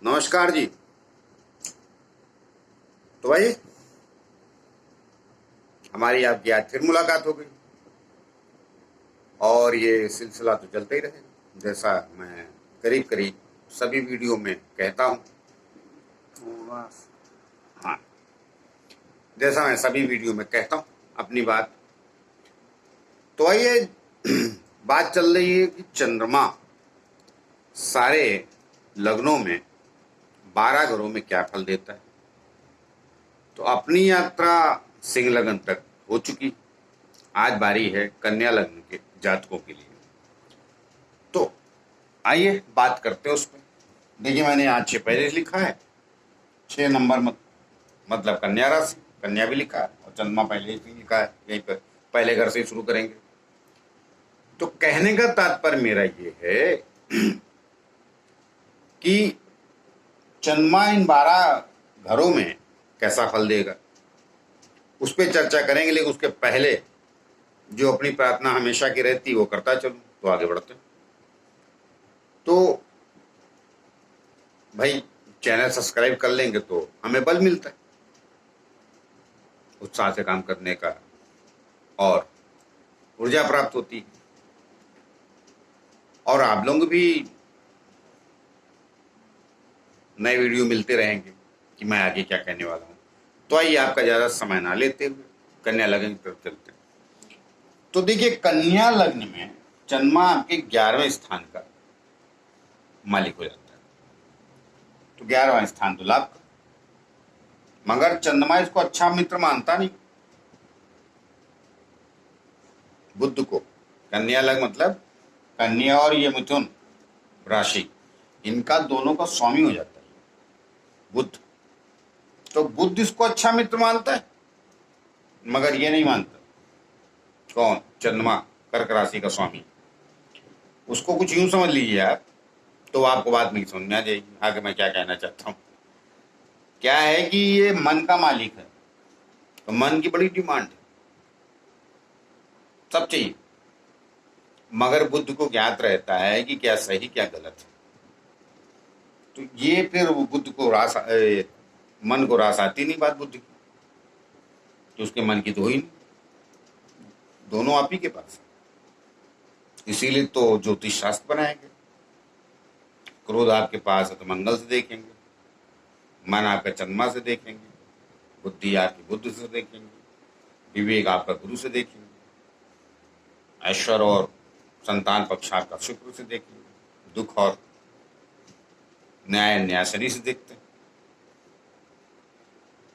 नमस्कार जी। तो भाई हमारी आपकी आज फिर मुलाकात हो गई और ये सिलसिला तो चलता ही रहेगा। जैसा मैं करीब करीब सभी वीडियो में कहता हूँ। हाँ, जैसा मैं सभी वीडियो में कहता हूँ अपनी बात। तो आइए बात चल रही है कि चंद्रमा सारे लग्नों में 12 घरों में क्या फल देता है। तो अपनी यात्रा सिंह लग्न तक हो चुकी। आज बारी है कन्या लग्न के जातकों के लिए। तो आइए बात करते हैं उस पर। देखिए, मैंने आज 6 पहले लिखा है। 6 नंबर मतलब कन्या राशि, कन्या भी लिखा है और चंद्रमा पहले ही लिखा है। यहीं पर पहले घर से ही शुरू करेंगे। तो कहने का तात्पर्य मेरा ये है कि चंद्रमा इन 12 घरों में कैसा फल देगा उस पर चर्चा करेंगे। लेकिन उसके पहले जो अपनी प्रार्थना हमेशा की रहती है वो करता चलूं। तो आगे बढ़ते हैं। तो भाई चैनल सब्सक्राइब कर लेंगे तो हमें बल मिलता है उत्साह से काम करने का और ऊर्जा प्राप्त होती है। और आप लोग भी नए वीडियो मिलते रहेंगे कि मैं आगे क्या कहने वाला हूँ। तो आइए आपका ज़्यादा समय ना लेते हुए कन्या लग्न की तरफ चलते हैं। तो देखिए, कन्या लग्न में चंद्रमा आपके 11वें स्थान का मालिक हो जाता है। तो 11वां स्थान तो लाभ का, मगर चंद्रमा इसको अच्छा मित्र मानता नहीं। बुध को कन्या लग्न मतलब कन्या और ये मिथुन राशि, इनका दोनों का स्वामी हो जाता है बुध। तो बुध इसको अच्छा मित्र मानता है, मगर ये नहीं मानता कौन, चंद्रमा कर्क राशि का स्वामी। उसको कुछ यूं समझ लीजिए आप, तो आपको बात नहीं समझ में आ जाएगी आगे मैं क्या कहना चाहता हूँ। क्या है कि ये मन का मालिक है, तो मन की बड़ी डिमांड है, सब चाहिए। मगर बुद्ध को ज्ञात रहता है कि क्या सही क्या गलत है। तो ये फिर बुद्ध को मन को रास आती नहीं बात बुद्ध की। तो उसके मन की तो हुई नहीं, दोनों आप ही के पास है। इसीलिए तो ज्योतिष शास्त्र बनाए गए। क्रोध आपके पास है तो मंगल से देखेंगे, मन आपका चंद्रमा से देखेंगे, बुद्धि आपकी बुद्ध से देखेंगे, विवेक आपका गुरु से देखेंगे, ऐश्वर्य और संतान पक्ष आपका शुक्र से देखेंगे, दुख और न्याय शनि से देखते हैं,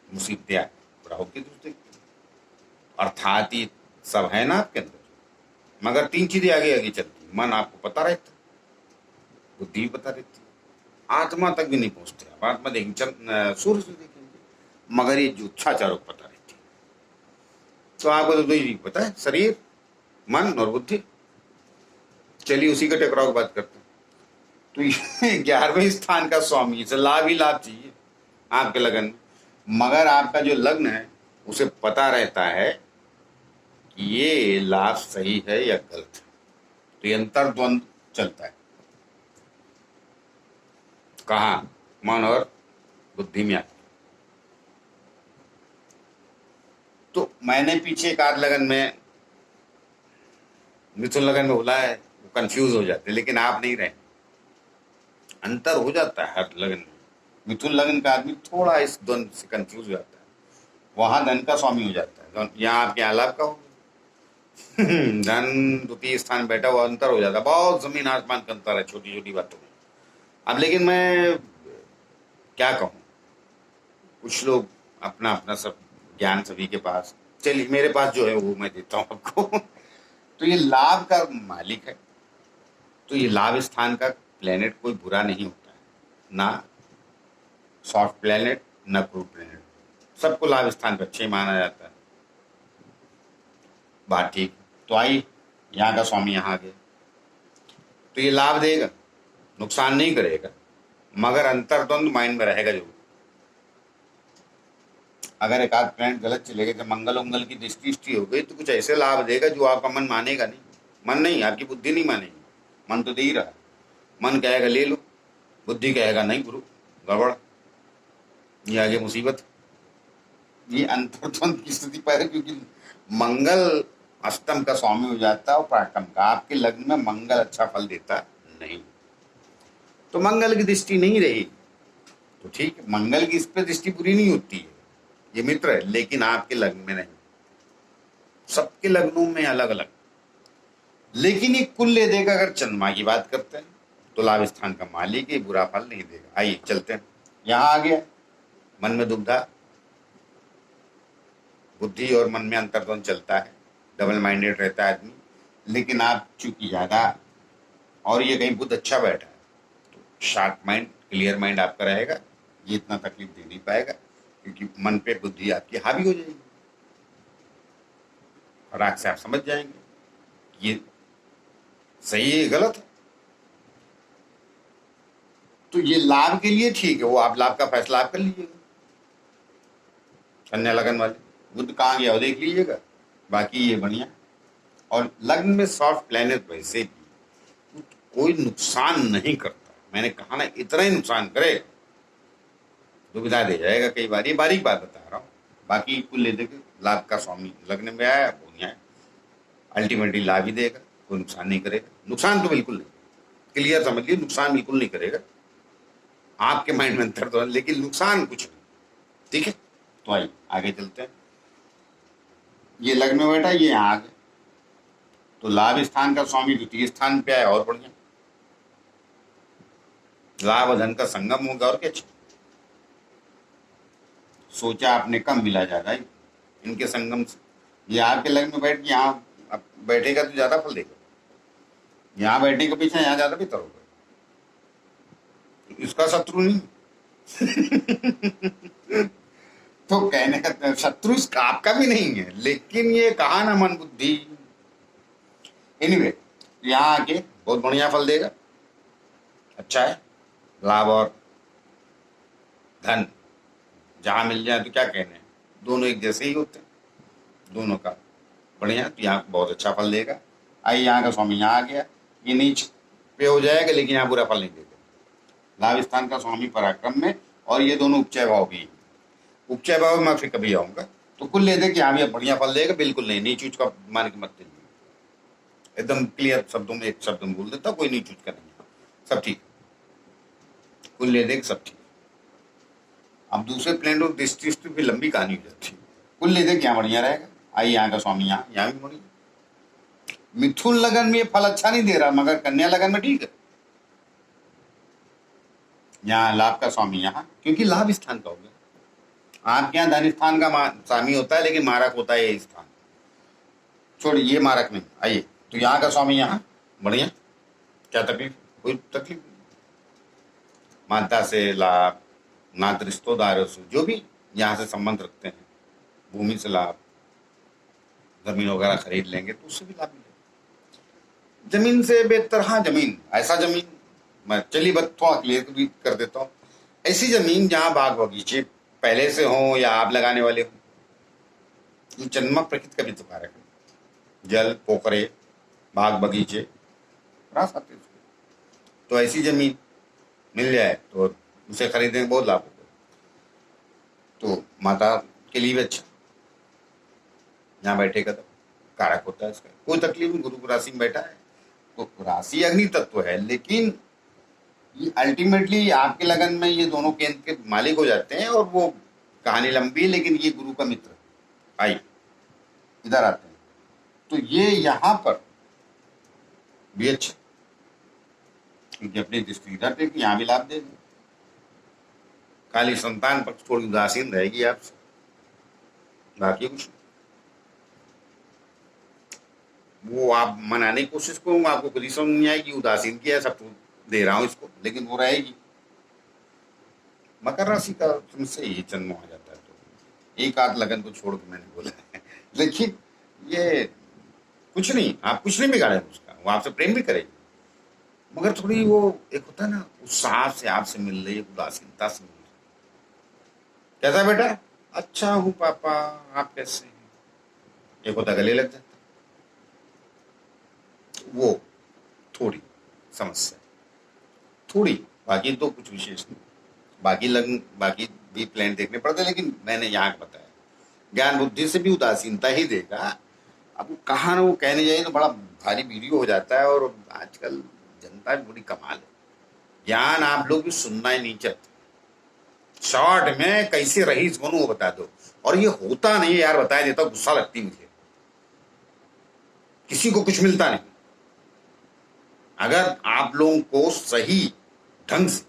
मुसीबतें राहु केतु से देखते हैं। अर्थात ये सब है ना आपके अंदर, मगर 3 चीजें आगे आगे चलती। मन आपको पता रहता है, बुद्धि भी पता रहती है, आत्मा तक भी नहीं पहुंचते आप। आत्मा देखेंगे, सूर्य से देखेंगे, मगर ये जुच्छाचारों को पता रहती है। तो आपको तो 2 ही पता है, शरीर मन और बुद्धि। चलिए उसी का टकराव की बात करते हैं। तो ये 11वें स्थान का स्वामी, इसे लाभ ही लाभ चाहिए आपके लगन में। मगर आपका जो लग्न है उसे पता रहता है कि ये लाभ सही है या गलत है। तो ये अंतर्द्वंद चलता है, कहाँ, मन और बुद्धि में आती। तो मैंने पीछे एक आध लगन में मिथुन लगन में बोला है, वो कंफ्यूज हो जाते, लेकिन आप नहीं रहे। अंतर हो जाता है हर लगन में। मिथुन लगन का आदमी थोड़ा इस द्वंद से कंफ्यूज हो जाता है। वहां धन का स्वामी हो जाता है, यहाँ आपके यहाँ लाभ का हो धन द्वितीय स्थान बैठा हुआ, अंतर हो जाता है। बहुत जमीन आसमान का अंतर है छोटी छोटी बातों में। अब लेकिन मैं क्या कहूँ, कुछ लोग अपना अपना सब ज्ञान सभी के पास। चलिए मेरे पास जो है वो मैं देता हूँ आपको तो ये लाभ का मालिक है। तो ये लाभ स्थान का प्लेनेट कोई बुरा नहीं होता है, ना सॉफ्ट प्लेनेट ना क्रूड प्लेनेट, सबको लाभ स्थान पर अच्छे माना जाता है। बात ठीक। तो आई, यहाँ का स्वामी यहाँ आ गया, तो ये लाभ देगा, नुकसान नहीं करेगा, मगर अंतर्द्वंद माइंड में रहेगा जरूर। अगर एक आध प्लेनेट गलत चलेगा, तो मंगल उंगल की दृष्टि हो गई, तो कुछ ऐसे लाभ देगा जो आपका मन मानेगा नहीं। मन नहीं, आपकी बुद्धि नहीं मानेगी। मन तो दे ही रहा, मन कहेगा ले लो, बुद्धि कहेगा नहीं गुरु गड़बड़, ये आगे मुसीबत, ये अंतर्द्वंद की स्थिति पैदा, क्योंकि मंगल अष्टम का स्वामी हो जाता है और पराक्रम का। आपके लग्न में मंगल अच्छा फल देता नहीं, तो मंगल की दृष्टि नहीं रही तो ठीक है, मंगल की इस पर दृष्टि बुरी नहीं होती है, ये मित्र है, लेकिन आपके लग्न में नहीं, सबके लग्नों में अलग अलग। लेकिन ये कुल ले देगा। अगर चंद्रमा की बात करते हैं तो लाभ स्थान का मालिक ये बुरा फल नहीं देगा। आइए चलते हैं, यहां आ गया मन में दुविधा, बुद्धि और मन में अंतर्द्वंद चलता है, डबल माइंडेड रहता है आदमी। लेकिन आप चूंकि ज्यादा, और ये कहीं बुद्ध अच्छा बैठा है, तो शार्प माइंड, क्लियर माइंड आपका रहेगा, ये इतना तकलीफ दे नहीं पाएगा, क्योंकि मन पे बुद्धि आपकी हावी हो जाएगी और आग से आप समझ जाएंगे ये सही है गलत है। तो ये लाभ के लिए ठीक है, वो आप लाभ का फैसला आप कर लीजिएगा। कन्या लगन वाले बुद्ध कहाँ गया वो देख लीजिएगा, बाकी ये बढ़िया। और लग्न में सॉफ्ट प्लेनेट वैसे भी कोई नुकसान नहीं करता, मैंने कहा ना, इतना ही नुकसान करे दुविधा दे जाएगा कई बार, ये बारीक बात बता रहा हूँ। बाकी कुल ले देके लाभ का स्वामी लग्न में आया, बढ़िया है, अल्टीमेटली लाभ ही देगा, कोई नुकसान नहीं करेगा। नुकसान तो बिल्कुल नहीं, क्लियर समझ लीजिए, नुकसान बिल्कुल नहीं करेगा, आपके माइंड में अंतर तो, लेकिन नुकसान कुछ नहीं। ठीक है, तो आइए आगे चलते हैं। ये लग्न में बैठा, ये यहाँ आ गया, तो लाभ स्थान का स्वामी द्वितीय स्थान पे आया, और बढ़िया, लाभ धन का संगम होगा, और क्या चाहिए। सोचा आपने कम मिला ज्यादा ही इनके संगम से। ये आपके लग्न में बैठ के यहाँ बैठेगा तो ज्यादा फल देगा, यहाँ बैठने के पीछे यहाँ ज्यादा बेहतर होगा, इसका शत्रु नहीं। तो कहने का शत्रु इसका आपका भी नहीं है, लेकिन ये कहा ना मन बुद्धि। एनीवे, यहाँ आके बहुत बढ़िया फल देगा, अच्छा है। लाभ और धन जहां मिल जाए तो क्या कहने, दोनों एक जैसे ही होते हैं, दोनों का बढ़िया, तो यहाँ बहुत अच्छा फल देगा। आइए, यहाँ का स्वामी यहाँ आ गया, ये नीच पे हो जाएगा, लेकिन यहाँ बुरा फल नहीं देगा। लाभ स्थान का स्वामी पराक्रम में, और ये दोनों उपचय भाव भी, उपचय भाव में मैं फिर कभी आऊंगा। तो कुल ले दे कि यहाँ भी बढ़िया फल देगा, बिल्कुल नहीं, नीच ऊंच का मान के मत देंगे, एकदम क्लियर शब्दों में एक शब्द में बोल देता, कोई नीच ऊंच का नहीं, सब ठीक, कुल ले दे सब ठीक। अब दूसरे प्लेनेट और दृष्टि भी लंबी कहानी हो जाती है। कुल ले दे क्या बढ़िया रहेगा। आइए, यहाँ का स्वामी यहाँ भी बढ़िया। मिथुन लगन में ये फल अच्छा नहीं दे रहा, मगर कन्या लगन में ठीक है। यहाँ लाभ का स्वामी यहाँ, क्योंकि लाभ स्थान का हो गया। आपके यहाँ धन स्थान का स्वामी होता है, लेकिन मारक होता है ये स्थान, छोड़िए ये मारक नहीं। आइए, तो यहाँ का स्वामी यहाँ बढ़िया, क्या तकलीफ, कोई तकलीफ नहीं। माता से लाभ, नात रिश्तेदारों से, जो भी यहाँ से संबंध रखते हैं, भूमि से लाभ, जमीन वगैरह खरीद लेंगे तो उससे भी लाभ मिलेगा। जमीन से बेहतर, हाँ जमीन, ऐसा जमीन, मैं चलिए बस थोड़ा क्लियर भी कर देता हूँ, ऐसी जमीन जहाँ बाग बगीचे पहले से हो या आप लगाने वाले हो, ये चंद्रमा प्रकृति का भी तो कारक है, जल, पोखरे, बाग बगीचे रास आते, तो ऐसी जमीन मिल जाए तो उसे खरीदने में बहुत लाभ होगा, तो माता के लिए भी अच्छा, यहाँ बैठेगा तो कारक होता है इसका, कोई तकलीफ नहीं। गुरु राशि में बैठा है तो राशि अग्नि तत्व है, लेकिन ये अल्टीमेटली आपके लगन में ये दोनों केंद्र के मालिक हो जाते हैं, और वो कहानी लंबी है, लेकिन ये गुरु का मित्र। आइए इधर आते हैं, तो ये यहां पर भी अच्छा, क्योंकि अपनी दृष्टि इधर देखिए, यहाँ भी लाभ देगा। खाली संतान पक्ष थोड़ी उदासीन रहेगी आपसे, बाकी कुछ वो आप मनाने की कोशिश करूंगा, आपको खुद ही समझ नहीं आएगी उदासीन किया, सब दे रहा हूं इसको, लेकिन वो रहेगी। मकर राशि का तुमसे ये जन्म हो जाता है, तो एक आध लगन को छोड़ के मैंने बोला है। लेकिन ये कुछ नहीं, आप कुछ नहीं बिगाड़े उसका, वो आपसे प्रेम भी करेगी, मगर थोड़ी वो एक होता है ना, उत्साह से आपसे मिल रही है, उदासीनता से मिल रही है। कैसा बेटा, अच्छा हूँ पापा, आप कैसे हैं, एक होता गले लग जाता, वो थोड़ी समस्या, थोड़ी, बाकी तो कुछ विशेष नहीं। बाकी भी प्लेनेट देखने पड़ते हैं, लेकिन मैंने यहाँ का बताया। ज्ञान बुद्धि से भी उदासीनता ही देगा। अब वो कहाँ ना वो कहने जाए तो बड़ा भारी वीडियो हो जाता है, और आजकल जनता भी बड़ी कमाल है। ज्ञान आप लोग भी सुनना ही नहीं चाहते। शॉर्ट में कैसे रईस बनूं वो बता दो, और ये होता नहीं यार, बता देता, गुस्सा लगती मुझे। किसी को कुछ मिलता नहीं। अगर आप लोगों को सही ढंग से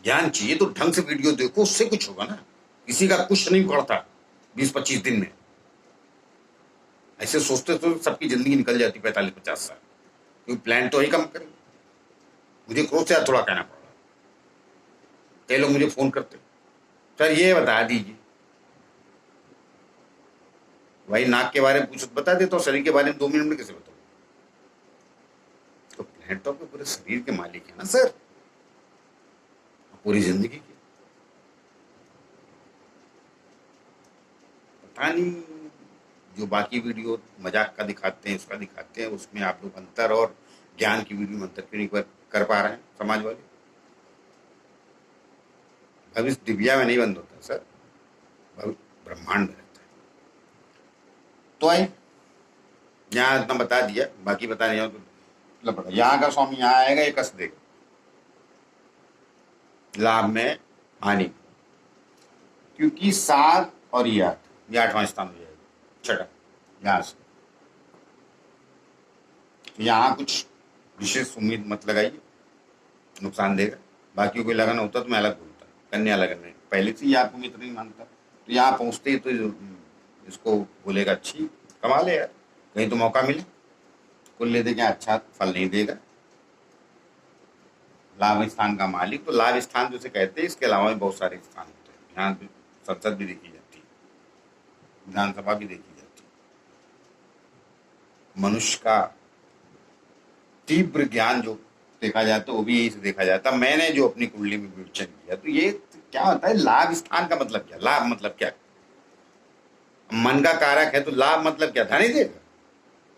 ज्ञान चाहिए तो ढंग से वीडियो देखो, उससे कुछ होगा ना। किसी का कुछ नहीं पड़ता 20-25 दिन में। ऐसे सोचते तो सबकी जिंदगी निकल जाती 45-50 साल, क्योंकि प्लान तो ही कम करें। मुझे क्रोध से थोड़ा कहना पड़ रहा। कई लोग मुझे फोन करते, सर ये बता दीजिए। भाई नाक के बारे में कुछ बता देता हूँ, शरीर के बारे में 2 मिनट में कैसे बताऊँ? तो प्लान तो आपके पूरे शरीर के मालिक है ना सर, पूरी जिंदगी की। पता नहीं, जो बाकी वीडियो मजाक का दिखाते हैं, उसका दिखाते हैं, उसमें आप लोग अंतर और ज्ञान की वीडियो में अंतर क्यों नहीं कर पा रहे हैं समाज वाले? भविष्य दिव्या में नहीं बंद होता सर, ब्रह्मांड में रहता है। तो आई यहाँ इतना बता दिया, बाकी बता नहीं तो लपड़ा। यहाँ का स्वामी यहाँ आएगा, ये कस देगा लाभ में हानि, क्योंकि 7 और ये 8, ये 8वां स्थान हो जाएगा, छठा यहाँ से। यहाँ कुछ विशेष उम्मीद मत लगाइए, नुकसान देगा। बाकी कोई लगन होता तो मैं अलग बोलता, कन्या लगन में पहले से ही आपको मित्र नहीं मानता, तो यहाँ पहुँचते ही तो इसको बोलेगा अच्छी कमाल है यार, कहीं तो मौका मिले। कुल ले दे, अच्छा फल नहीं देगा। लाभ स्थान का मालिक, तो लाभ स्थान जैसे कहते हैं, इसके अलावा भी बहुत सारे स्थान होते हैं। यहाँ संसद भी देखी जाती है, विधानसभा भी देखी जाती है। मनुष्य का तीव्र ज्ञान जो देखा जाता है वो भी यही से देखा जाता है। मैंने जो अपनी कुंडली में विवेचन किया, तो ये क्या होता है, लाभ स्थान का मतलब क्या? लाभ मतलब क्या? मन का कारक है तो लाभ मतलब क्या? धन ही देगा।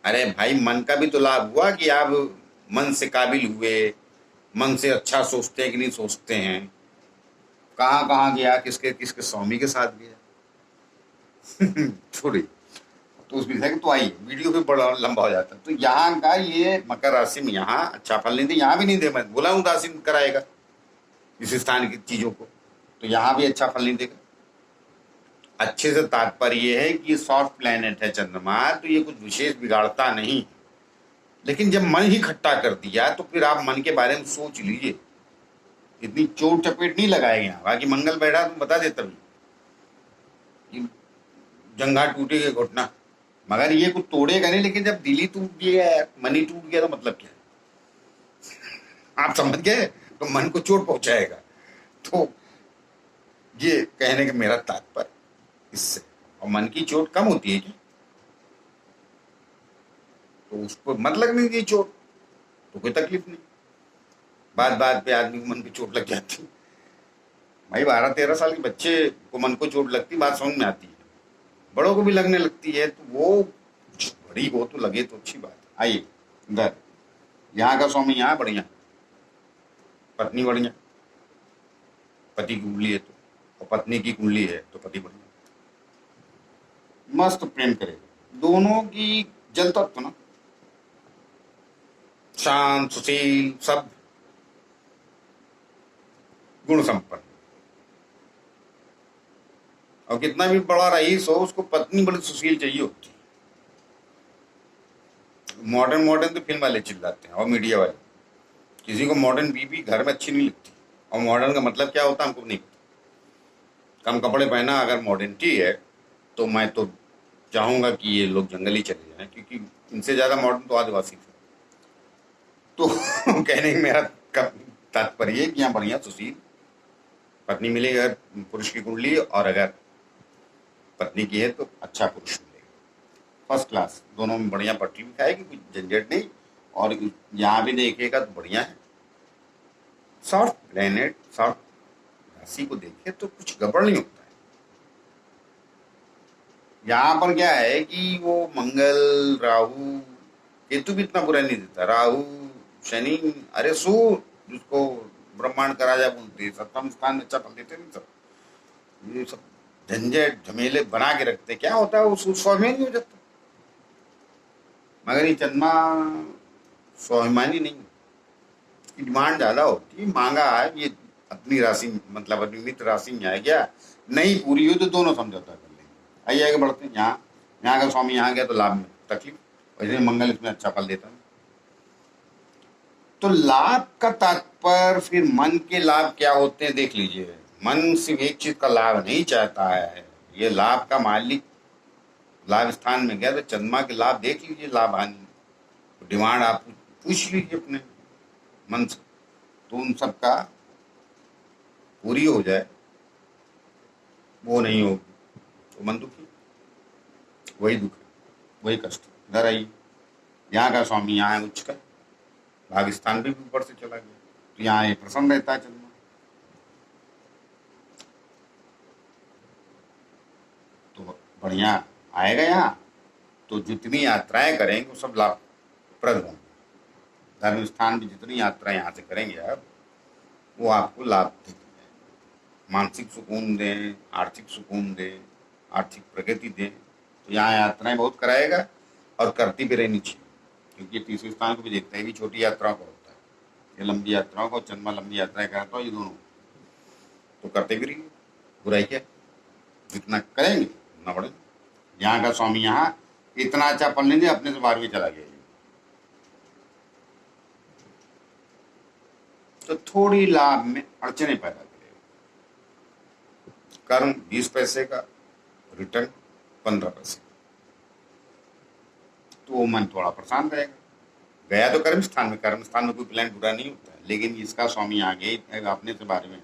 अरे भाई, मन का भी तो लाभ हुआ कि आप मन से काबिल हुए, मन से अच्छा सोचते हैं कि नहीं सोचते हैं, कहाँ कहाँ गया, किसके किसके स्वामी के साथ गया। थोड़ी तो उस विषय तो आई वीडियो भी बड़ा लंबा हो जाता है। तो यहाँ का ये मकर राशि में यहाँ अच्छा फल नहीं दे, यहाँ भी नहीं दे। मैं बोला उदासीन कराएगा इस स्थान की चीजों को, तो यहाँ भी अच्छा फल नहीं देगा। अच्छे से तात्पर्य ये है कि ये सॉफ्ट प्लैनेट है चंद्रमा, तो ये कुछ विशेष बिगाड़ता नहीं। लेकिन जब मन ही खट्टा कर दिया तो फिर आप मन के बारे में सोच लीजिए। इतनी चोट चपेट नहीं लगाएंगे यहाँ। बाकी मंगल बैठा तो बता देता भी, जंघा टूटेगा घुटना, मगर ये कुछ तोड़ेगा नहीं। लेकिन जब दिल ही टूट गया, मन ही टूट गया, तो मतलब क्या है? आप समझ गए? तो मन को चोट पहुंचाएगा। तो ये कहने का मेरा तात्पर्य इससे। और मन की चोट कम होती है क्या? तो उसको मत लगने दीजिए चोट, तो कोई तकलीफ नहीं। बात बात पे आदमी को मन की चोट लग जाती। भाई 12-13 साल के बच्चे को मन को चोट लगती, बात समझ में आती है। बड़ों को भी लगने लगती है, तो वो बड़ी हो तो लगे तो अच्छी बात है। आइए इधर, यहाँ का स्वामी यहाँ बढ़िया, पत्नी बढ़िया, पति की कुंडली है तो, और पत्नी की कुंडली है तो पति बढ़िया, मस्त प्रेम करे। दोनों की जल तत्व ना, शांत सुशील, सब गुण संपन्न। और कितना भी बड़ा रईस हो, उसको पत्नी बड़ी सुशील चाहिए होती है। मॉडर्न तो फिल्म वाले चिल्लाते हैं और मीडिया वाले, किसी को मॉडर्न बीबी घर में अच्छी नहीं लगती। और मॉडर्न का मतलब क्या होता है हमको नहीं पता। कम कपड़े पहना अगर मॉडर्निटी है, तो मैं तो चाहूंगा कि ये लोग जंगल ही चले जाएं, क्योंकि इनसे ज्यादा मॉडर्न तो आदिवासी थे। तो कहने मेरा तात्पर्य कि यहाँ बढ़िया सुशील पत्नी मिलेगी अगर पुरुष की कुंडली, और अगर पत्नी की है तो अच्छा पुरुष मिलेगा, फर्स्ट क्लास। दोनों में बढ़िया पट्टी भी खाएगी, कुछ झंझट नहीं। और यहाँ भी देखेगा तो बढ़िया है। सॉफ्ट प्लैनेट, सॉफ्ट राशि को देखे तो कुछ गड़बड़ नहीं होता है। यहाँ पर क्या है कि वो मंगल, राहु, केतु भी इतना बुरा नहीं देता। राहु, शनि, अरे सूर्य जिसको ब्रह्मांड का राजा बोलते हैं, सप्तम स्थान में अच्छा फल देते नहीं सब। ये सब झंझट झमेले बना के रखते, क्या होता है उस स्वाभिमानी हो जाता। मगर ये चंद्रमा स्वाभिमानी नहीं, इसकी डिमांड ज्यादा होती है, मांगा है ये अपनी राशि, मतलब अपनी मित्र राशि में आ गया, नहीं पूरी हुई तो दोनों समझौता कर लेंगे, आइए आगे बढ़ते हैं। यहाँ का स्वामी यहाँ गया तो लाभ में तकलीफ, वैसे मंगल इसमें अच्छा फल देता है। तो लाभ का तात्पर्य फिर मन के लाभ क्या होते हैं देख लीजिए। मन सिर्फ एक चीज का लाभ नहीं चाहता है, ये लाभ का मालिक लाभ स्थान में गया तो चंद्रमा के लाभ देख लीजिए, लाभ हानि तो डिमांड आप पूछ लीजिए अपने मन से, तो उन सब का पूरी हो जाए, वो नहीं होगी तो मन दुखी, वही दुख है, वही कष्ट। इधर आइए, यहाँ का स्वामी यहाँ है उच्च का, भाग्यस्थान भी ऊपर से चला गया, तो यहाँ ये प्रसन्न रहता है चंद्रमा। तो बढ़िया आएगा यहाँ, तो जितनी यात्राएं करेंगे वो सब लाभप्रद होंगे। धर्म स्थान भी जितनी यात्राएं यहाँ से करेंगे आप, वो आपको लाभ देंगे, मानसिक सुकून दें, आर्थिक सुकून दें, आर्थिक प्रगति दें। तो यहाँ यात्राएं बहुत कराएगा और करती भी रहनी चाहिए, क्योंकि तीसरे स्थान को भी देखते हैं, भी छोटी यात्राओं का होता है, ये लंबी यात्राओं का, चंद्रमा लंबी यात्राएं कराता है, ये दोनों तो करते भी रहिए, बुराई क्या, जितना करेंगे उतना बढ़ेगा। यहाँ का स्वामी यहाँ इतना अच्छा पढ़ लेंगे, अपने से 12वीं चला गया, तो थोड़ी लाभ में अड़चने पैदा करेगा। कर्म 20 पैसे का, रिटर्न 15 पैसे, तो वो मन थोड़ा परेशान रहेगा। गया तो कर्म स्थान में कोई प्लान बुरा नहीं होता है, लेकिन इसका स्वामी आ गए अपने से 12वें,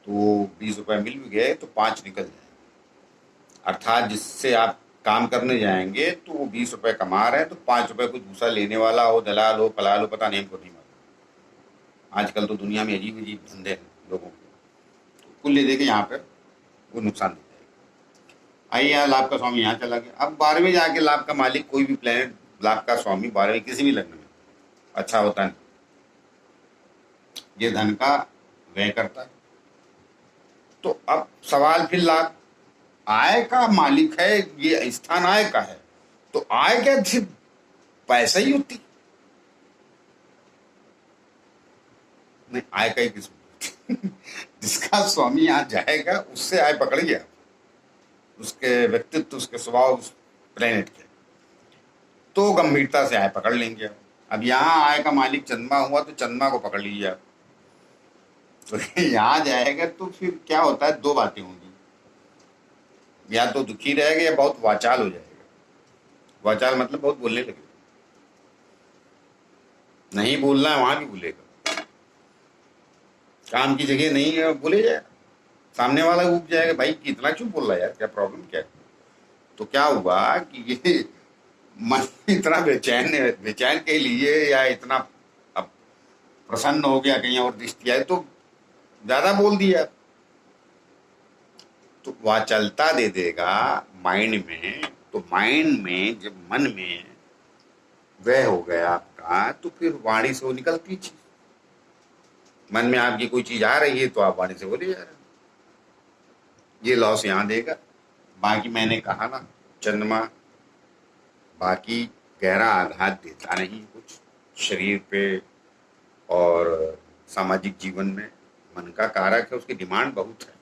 तो 20 रुपए मिल भी गए तो 5 निकल जाए, अर्थात जिससे आप काम करने जाएंगे तो वो 20 रुपए कमा रहे हैं, तो 5 रुपए कुछ दूसरा लेने वाला हो, दलाल हो, फलाल हो, पता नहीं, हमको नहीं मालूम। आजकल तो दुनिया में अजीब अजीब धंधे हैं लोगों के, तो कुल ले देके यहाँ पर वो नुकसान दे जाएगा। आइए यहाँ लाभ का स्वामी यहाँ चला गया, अब 12वें जाके लाभ का मालिक कोई भी प्लेनेट, लाभ का स्वामी 12वें किसी भी लग्न में अच्छा होता नहीं, ये धन का व्यय करता है। तो अब सवाल फिर लाभ, आय का मालिक है, ये स्थान आय का है, तो आय क्या सिर्फ पैसा ही होती नहीं, आय का ही किस्म जिसका स्वामी यहाँ जाएगा उससे आय पकड़िए, उसके व्यक्तित्व, उसके स्वभाव, उस प्लेनेट के, तो गंभीरता से आय पकड़ लेंगे। अब यहाँ आय का मालिक चंद्रमा हुआ तो चंद्रमा को पकड़ लीजिए आप, तो यहाँ जाएगा तो फिर क्या होता है, दो बातें होंगी, या तो दुखी रहेगा या बहुत वाचाल हो जाएगा। वाचाल मतलब बहुत बोलने लगेगा, नहीं बोलना है वहां भी बोलेगा, काम की जगह नहीं है बोले जाएगा, सामने वाला उब जाएगा, भाई कितना क्यों बोल रहा है यार, क्या प्रॉब्लम क्या है। तो क्या हुआ कि ये मन इतना बेचैन कह लीजिए, या इतना अब प्रसन्न हो गया, कहीं और दृष्टि आए तो ज्यादा बोल दिया, तो वाचालता दे देगा माइंड में। तो माइंड में जब मन में वह हो गया आपका, तो फिर वाणी से वो निकलती चीज, मन में आपकी कोई चीज आ रही है तो आप वाणी से बोले जा रहे हैं, ये लॉस यहाँ देगा। बाकी मैंने कहा ना, चंद्रमा बाकी गहरा आघात देता नहीं कुछ शरीर पे, और सामाजिक जीवन में मन का कारक है, उसकी डिमांड बहुत है,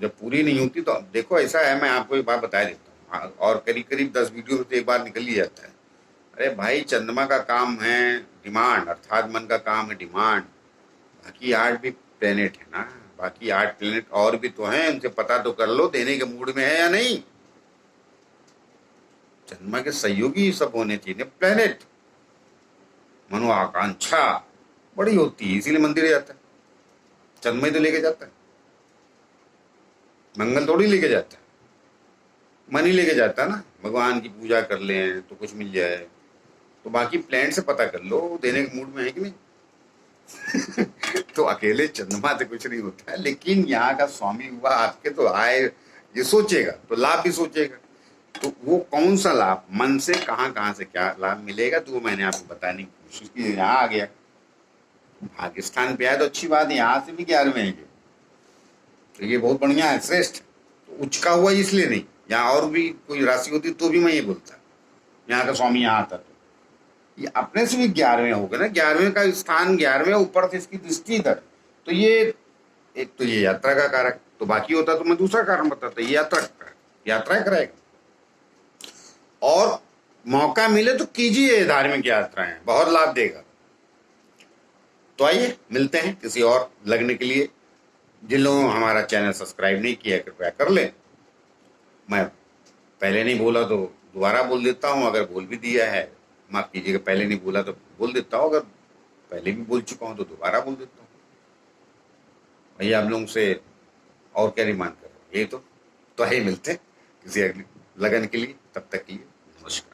जब पूरी नहीं होती तो देखो ऐसा है, मैं आपको एक बात बता देता हूँ, और करीब करीब 10 वीडियो में तो एक बार निकल ही जाता है। अरे भाई, चंद्रमा का काम है डिमांड, अर्थात मन का काम है डिमांड, बाकी 8 भी प्लेनेट है ना, बाकी 8 प्लेनेट और भी तो हैं, उनसे पता तो कर लो देने के मूड में है या नहीं। चंद्रमा के सहयोगी सब होने चाहिए प्लेनेट, मनोआकांक्षा बड़ी होती है, इसीलिए मंदिर जाता है, चंद्रमा ही तो लेके जाता है, मंगल थोड़ी लेके जाता है, मन ही लेके जाता है ना। भगवान की पूजा कर लें तो कुछ मिल जाए, तो बाकी प्लेनेट से पता कर लो देने के मूड में है कि नहीं तो अकेले चंद्रमा से कुछ नहीं होता है, लेकिन यहाँ का स्वामी हुआ आपके, तो आए ये सोचेगा तो लाभ भी सोचेगा, तो वो कौन सा लाभ, मन से कहाँ कहाँ से क्या लाभ मिलेगा, तो वो मैंने आपको बताने की कोशिश की। यहाँ आ गया पाकिस्तान पे आए तो अच्छी बात है, यहाँ से भी 11वें हैं ये, तो ये बहुत बढ़िया है, श्रेष्ठ। तो उचका हुआ इसलिए नहीं, यहाँ और भी कोई राशि होती तो भी मैं ये बोलता, यहाँ का स्वामी यहाँ आता तो ये अपने से भी 11वें हो गए ना, 11वें का स्थान 11वें, ऊपर से इसकी दृष्टि इधर, तो ये एक तो ये यात्रा का कारक, तो बाकी होता तो मैं दूसरा कारण बताता, ये यात्रा का कारक, यात्रा कराएगा। और मौका मिले तो कीजिए धार्मिक यात्राएं, बहुत लाभ देगा। तो आइए मिलते हैं किसी और लगने के लिए। जिन लोगों ने हमारा चैनल सब्सक्राइब नहीं किया कृपया कर लें। मैं पहले नहीं बोला तो दोबारा बोल देता हूँ, अगर बोल भी दिया है माफ कीजिएगा, पहले नहीं बोला तो बोल देता हूँ, अगर पहले भी बोल चुका हूँ तो दोबारा बोल देता हूँ। भैया आप लोगों से और क्या डिमांड कर रहे हैं, यही तो आइए मिलते हैं किसी अगली लगन के लिए, तब तक के लिए नमस्कार।